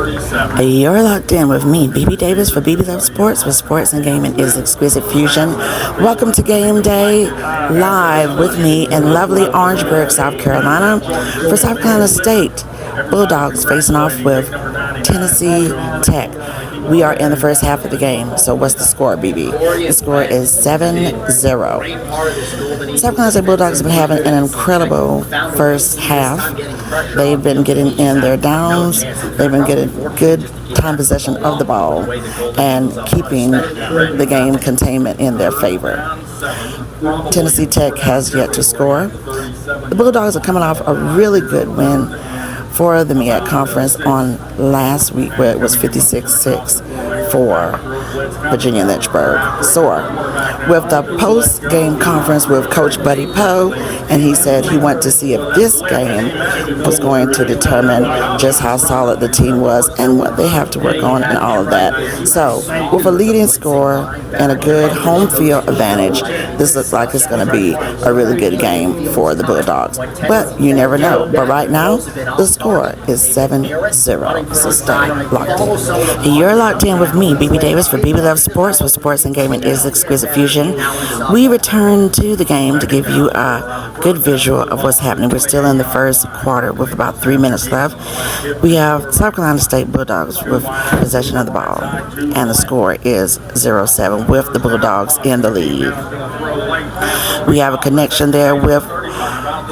You're locked in with me, BB Davis for BB Love Sports, where sports and gaming is Exquisite Fusion. Welcome to Game Day, live with me in lovely Orangeburg, South Carolina, for South Carolina State Bulldogs facing off with Tennessee Tech. We are in the first half of the game, so what's the score, BB? The score is 7-0. South Carolina State Bulldogs have been having an incredible first half. They've been getting in their downs. They've been getting good time possession of the ball and keeping the game containment in their favor. Tennessee Tech has yet to score. The Bulldogs are coming off a really good win for the MEAC Conference on last week, where it was 56-6 for Virginia Lynchburg. Soar with the post-game conference with Coach Buddy Poe, and he said he wanted to see if this game was going to determine just how solid the team was and what they have to work on and all of that. So with a leading score and a good home field advantage, this looks like it's going to be a really good game for the Bulldogs. But you never know. But right now, the score is 7-0. So stay locked in. You're locked in with me, BB Davis, for BB Love Sports, where sports and gaming is Exquisite Fusion. We return to the game to give you a good visual of what's happening. We're still in the first quarter with about 3 minutes left. We have South Carolina State Bulldogs with possession of the ball, and the score is 0-7 with the Bulldogs in the lead. We have a connection there with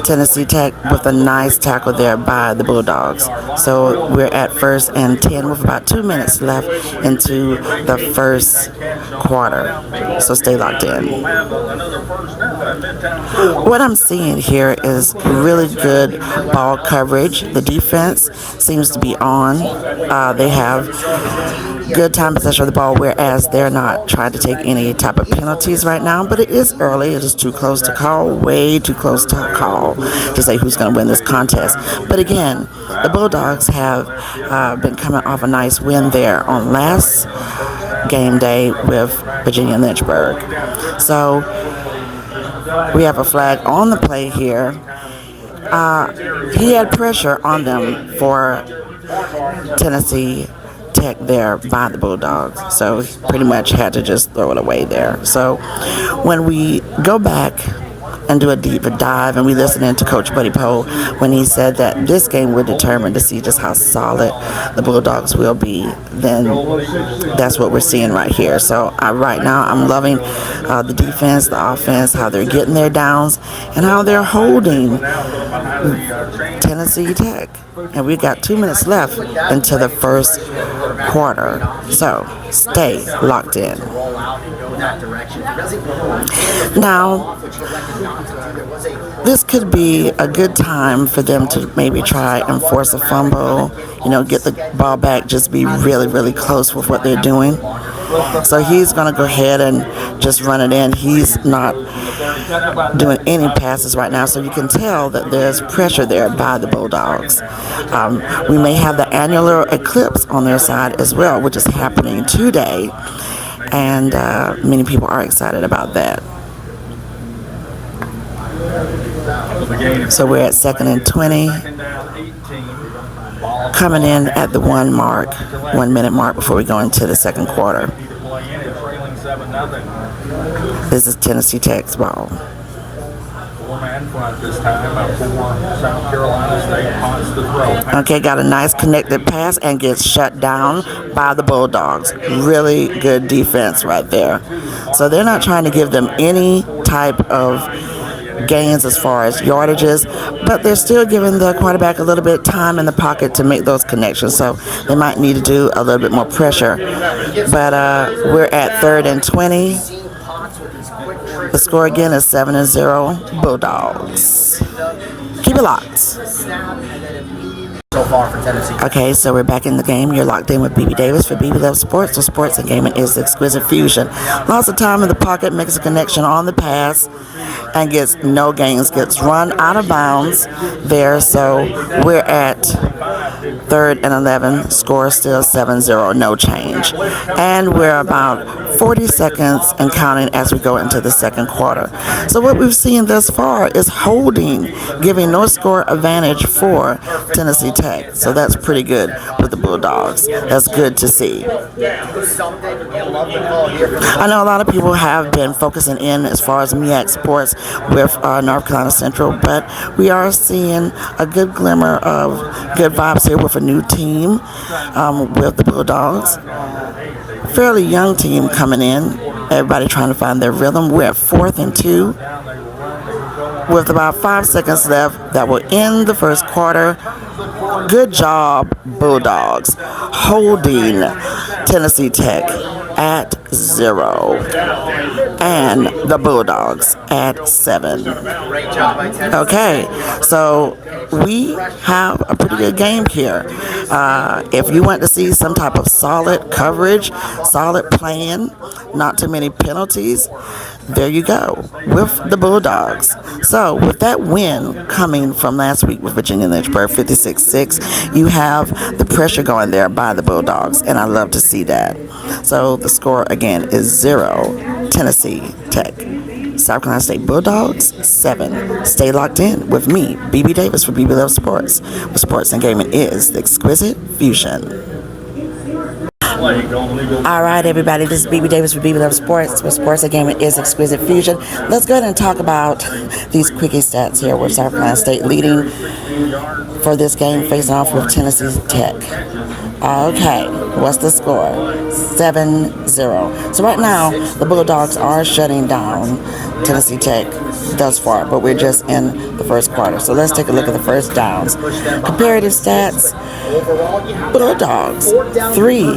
Tennessee Tech with a nice tackle there by the Bulldogs. So we're at 1st and 10 with about 2 minutes left into the first quarter. So stay locked in. What I'm seeing here is really good ball coverage. The defense seems to be on. They have good time possession of the ball, whereas they're not trying to take any type of penalties right now. But it is early. It is too close to call, way too close to call to say who's going to win this contest. But again, the Bulldogs have been coming off a nice win there on last game day with Virginia Lynchburg. So we have a flag on the play here. He had pressure on them for Tennessee Tech there by the Bulldogs, so he pretty much had to just throw it away there. So when we go back and do a deeper dive, and we listen in to Coach Buddy Poe when he said that this game would determine to see just how solid the Bulldogs will be, then that's what we're seeing right here. So right now I'm loving the defense, the offense, how they're getting their downs, and how they're holding Tennessee Tech. And we've got 2 minutes left into the first quarter. So stay locked in. Now, this could be a good time for them to maybe try and force a fumble, get the ball back, just be really, really close with what they're doing. So he's going to go ahead and just run it in. He's not doing any passes right now, so you can tell that there's pressure there by the Bulldogs. We may have the annular eclipse on their side as well, which is happening today, and many people are excited about that. So we're at 2nd and 20, coming in at the 1 minute mark before we go into the second quarter. This is Tennessee Tech's ball. Okay, got a nice connected pass and gets shut down by the Bulldogs. Really good defense right there. So they're not trying to give them any type of gains as far as yardages, but they're still giving the quarterback a little bit of time in the pocket to make those connections, so they might need to do a little bit more pressure. But we're at 3rd and 20. The score again is 7-0 Bulldogs. Keep it locked. So far for Tennessee. Okay, so we're back in the game. You're locked in with BB Davis for BB Love Sports, so sports and gaming is Exquisite Fusion. Lots of time in the pocket, makes a connection on the pass, and gets no gains, gets run out of bounds there. So we're at 3rd and 11, score still 7-0, no change. And we're about 40 seconds and counting as we go into the second quarter. So what we've seen thus far is holding, giving no score advantage for Tennessee Tech. So that's pretty good with the Bulldogs. That's good to see. I know a lot of people have been focusing in as far as MEAC sports with North Carolina Central, but we are seeing a good glimmer of good vibes here with a new team with the Bulldogs. Fairly young team coming in. Everybody trying to find their rhythm. We're at 4th and 2 with about 5 seconds left. That will end the first quarter. Good job, Bulldogs, holding Tennessee Tech at 0 and the Bulldogs at 7. Okay, so we have a pretty good game here. If you want to see some type of solid coverage, solid playing, not too many penalties, there you go with the Bulldogs. So with that win coming from last week with Virginia Lynchburg 56-6, you have the pressure going there by the Bulldogs, and I love to see that. So the score again is 0 Tennessee Tech. South Carolina State Bulldogs 7. Stay locked in with me, BB Davis for BB Love Sports, where sports and gaming is the Exquisite Fusion. All right, everybody, this is BB Davis for BB Love Sports, where sports and gaming is Exquisite Fusion. Let's go ahead and talk about these quickie stats here with South Carolina State leading for this game, facing off with Tennessee Tech. Okay, what's the score? 7-0. So right now, the Bulldogs are shutting down Tennessee Tech thus far, but we're just in the first quarter. So let's take a look at the first downs. Comparative stats, Bulldogs, 3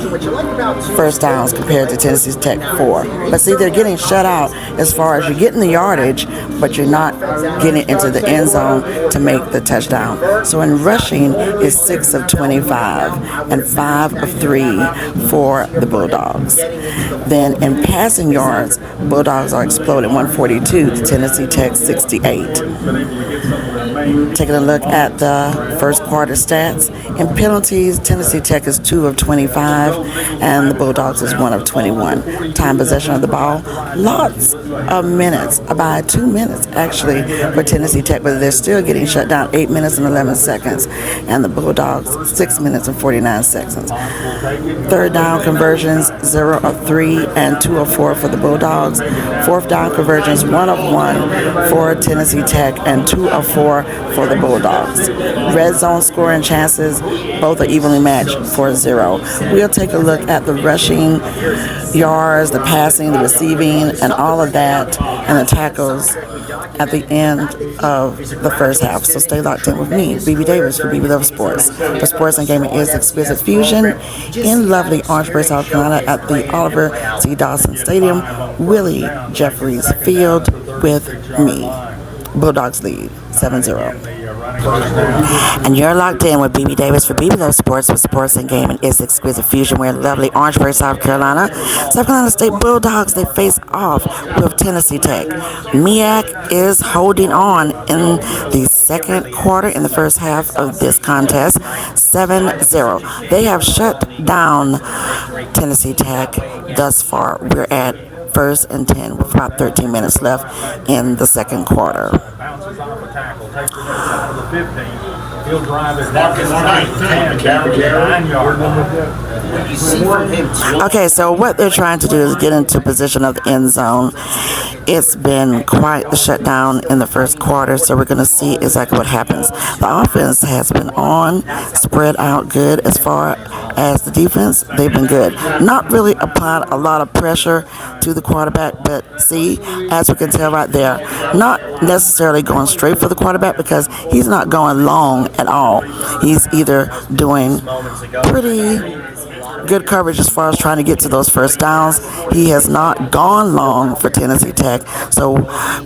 first downs compared to Tennessee Tech 4. But see, they're getting shut out as far as you're getting the yardage, but you're not getting into the end zone to make the touchdown. So in rushing, it's 6 of 25 and 5 of 3 for the Bulldogs. Then in passing yards, Bulldogs are exploding 142 to Tennessee Tech 68. Taking a look at the first quarter stats. In penalties, Tennessee Tech is 2 of 25 and the Bulldogs is 1 of 21. Time possession of the ball, lots of minutes, about 2 minutes actually for Tennessee Tech, but they're still getting shut down 8 minutes and 11 seconds, and the Bulldogs 6 minutes and 49 seconds. Third down conversions, 0 of 3 and 2 of 4 for the Bulldogs. Fourth down conversions, 1 of 1 for Tennessee Tech and 2 of 4 for the Bulldogs. Red zone scoring chances, both are evenly matched for 0. We'll take a look at the rushing yards, the passing, the receiving, and all of that, and the tackles at the end of the first half. So stay locked in with me, BB Davis for BB Love Sports. For sports and gaming is Exquisite Fusion in lovely Orangeburg, South Carolina at the Oliver C. Dawson Stadium, Willie Jeffries Field with me. Bulldogs lead 7-0. And you're locked in with BB Davis for BB Love Sports, with sports and gaming is Exquisite Fusion. We're in lovely Orangeburg, South Carolina. South Carolina State Bulldogs, they face off with Tennessee Tech. MEAC is holding on in the second quarter, in the first half of this contest, 7-0. They have shut down Tennessee Tech thus far. We're at 1st and 10 with about 13 minutes left in the second quarter. He'll drive it down to 9-yard line. Okay, so what they're trying to do is get into position of the end zone. It's been quite the shutdown in the first quarter, so we're going to see exactly what happens. The offense has been on, spread out good. As far as the defense, they've been good. Not really applied a lot of pressure to the quarterback, but see, as we can tell right there, not necessarily going straight for the quarterback because he's not going long at all. He's either doing pretty good coverage as far as trying to get to those first downs. He has not gone long for Tennessee Tech, so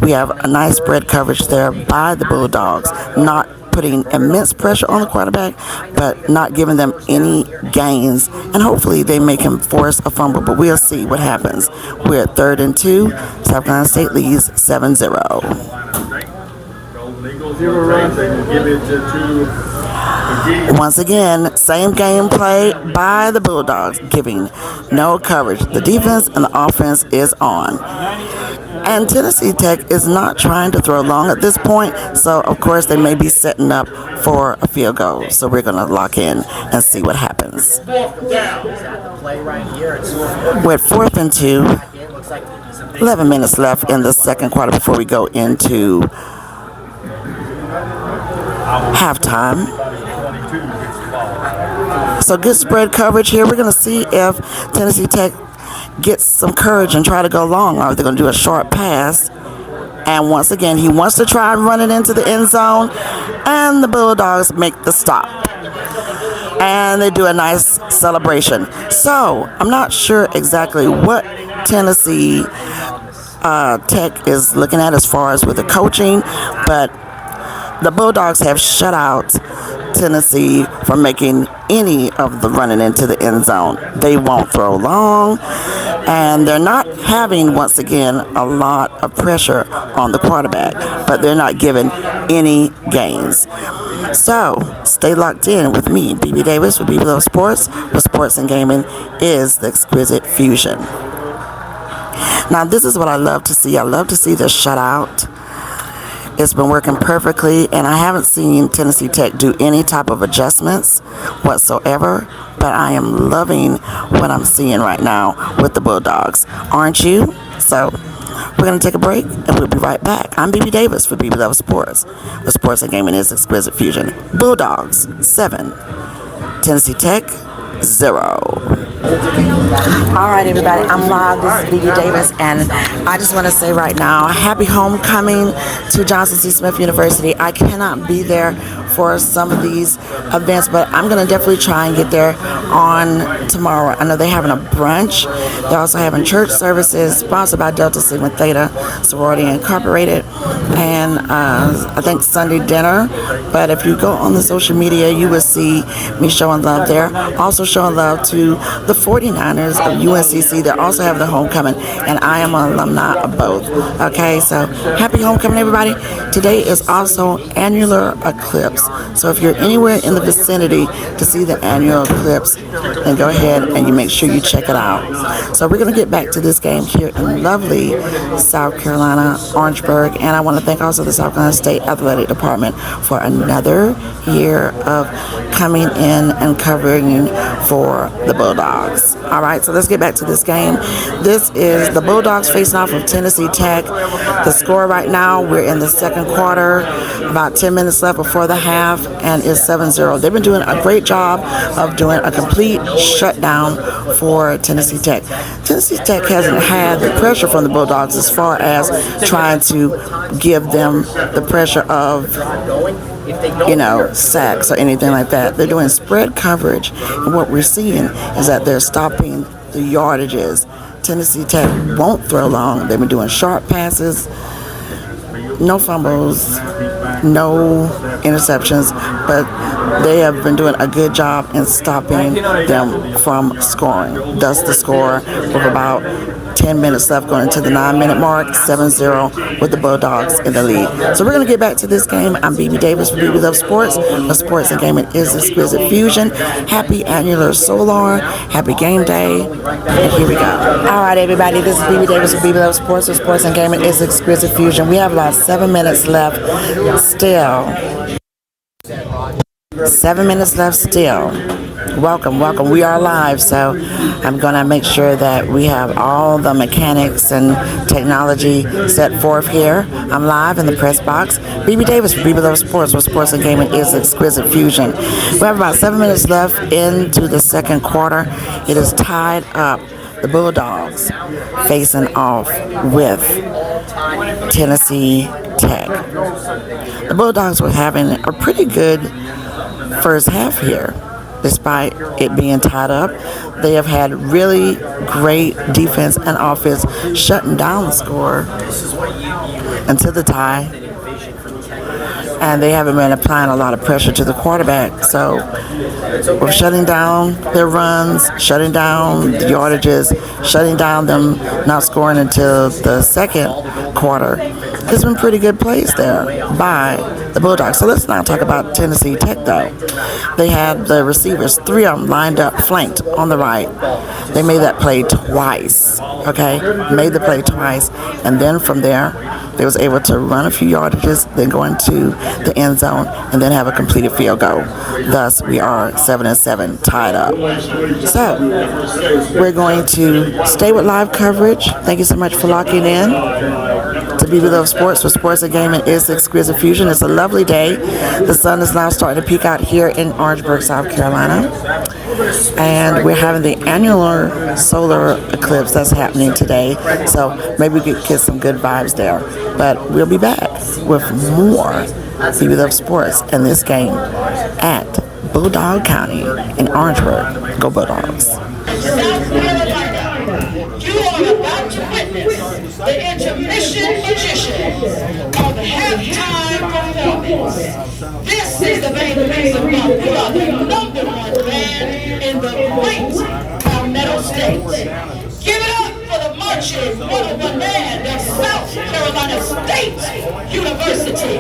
we have a nice spread coverage there by the Bulldogs, not putting immense pressure on the quarterback, but not giving them any gains, and hopefully they make him force a fumble, but we'll see what happens. We're at 3rd and 2. South Carolina State leads 7-0. Once again, same gameplay by the Bulldogs, giving no coverage. The defense and the offense is on. And Tennessee Tech is not trying to throw long at this point, so of course they may be setting up for a field goal. So we're going to lock in and see what happens. With 4th and 2, 11 minutes left in the second quarter before we go into halftime. So good spread coverage here. We're going to see if Tennessee Tech gets some courage and try to go long, or they're going to do a short pass. And once again, he wants to try and run it into the end zone, and the Bulldogs make the stop. And they do a nice celebration. So I'm not sure exactly what Tennessee Tech is looking at as far as with the coaching, but the Bulldogs have shut out Tennessee from making any of the running into the end zone. They won't throw long, and they're not having, once again, a lot of pressure on the quarterback, but they're not giving any gains. So stay locked in with me, BB Davis, with BB Love Sports, where sports and gaming is the Exquisite Fusion. Now, this is what I love to see. I love to see the shutout. It's been working perfectly, and I haven't seen Tennessee Tech do any type of adjustments whatsoever, but I am loving what I'm seeing right now with the Bulldogs. Aren't you? So we're going to take a break, and we'll be right back. I'm BB Davis for BB Love Sports, where sports and gaming is Exquisite Fusion. Bulldogs, 7. Tennessee Tech, 0. All right, everybody, I'm live. This is BB Davis, and I just want to say right now, happy homecoming to Johnson C. Smith University. I cannot be there for some of these events, but I'm going to definitely try and get there on tomorrow. I know they're having a brunch. They're also having church services sponsored by Delta Sigma Theta Sorority Incorporated, and I think Sunday dinner. But if you go on the social media, you will see me showing love there. Also showing love to the 49ers of UNCC. They also have the homecoming, and I am an alumni of both. Okay, so happy homecoming, everybody. Today is also annular eclipse. So if you're anywhere in the vicinity to see the annual eclipse, then go ahead and you make sure you check it out. So we're going to get back to this game here in lovely South Carolina, Orangeburg, and I want to thank also the South Carolina State Athletic Department for another year of coming in and covering for the Bulldogs. All right, so let's get back to this game. This is the Bulldogs facing off of Tennessee Tech. The score right now, we're in the second quarter, about 10 minutes left before the half, and it's 7-0. They've been doing a great job of doing a complete shutdown for Tennessee Tech. Tennessee Tech hasn't had the pressure from the Bulldogs as far as trying to give them the pressure of, sacks or anything like that. They're doing spread coverage, and what we're seeing is that they're stopping the yardages. Tennessee Tech won't throw long. They've been doing short passes, no fumbles, no interceptions, but they have been doing a good job in stopping them from scoring. Thus the score with about 10 minutes left going into the 9-minute mark, 7-0 with the Bulldogs in the lead. So we're going to get back to this game. I'm BB Davis for BB Love Sports. The sports and gaming is Exquisite Fusion. Happy annular solar. Happy game day. And here we go. All right, everybody. This is BB Davis for BB Love Sports. The sports and gaming is Exquisite Fusion. We have about 7 minutes left still. 7 minutes left still. Welcome. We are live, so I'm going to make sure that we have all the mechanics and technology set forth here. I'm live in the press box. BB Davis for BB Love Sports, where sports and gaming is Exquisite Fusion. We have about 7 minutes left into the second quarter. It is tied up. The Bulldogs facing off with Tennessee Tech. The Bulldogs were having a pretty good first half here. Despite it being tied up, they have had really great defense and offense shutting down the score until the tie. and they haven't been applying a lot of pressure to the quarterback. So we're shutting down their runs, shutting down the yardages, shutting down them not scoring until the second quarter. There's been pretty good plays there by the Bulldogs. So let's now talk about Tennessee Tech, though. They had the receivers, 3 of them lined up, flanked on the right. They made that play twice, okay? Made the play twice, and then from there, they was able to run a few yardages, then go into the end zone, and then have a completed field goal. Thus, we are 7-7, tied up. So, we're going to stay with live coverage. Thank you so much for locking in to BEBELUVSPORTS, where sports and gaming is Exquisite Fusion. It's a lovely day. The sun is now starting to peek out here in Orangeburg, South Carolina. And we're having the annular solar eclipse that's happening today. So maybe we could get some good vibes there. But we'll be back with more BEBELUVSPORTS in this game at Bulldog County in Orangeburg. Go Bulldogs. You are about to witness the intermission magician of halftime performance. This is the BEBELUVS We are the #1 band in the great Palmetto State. Give it up for the marching #1 band of South Carolina State University.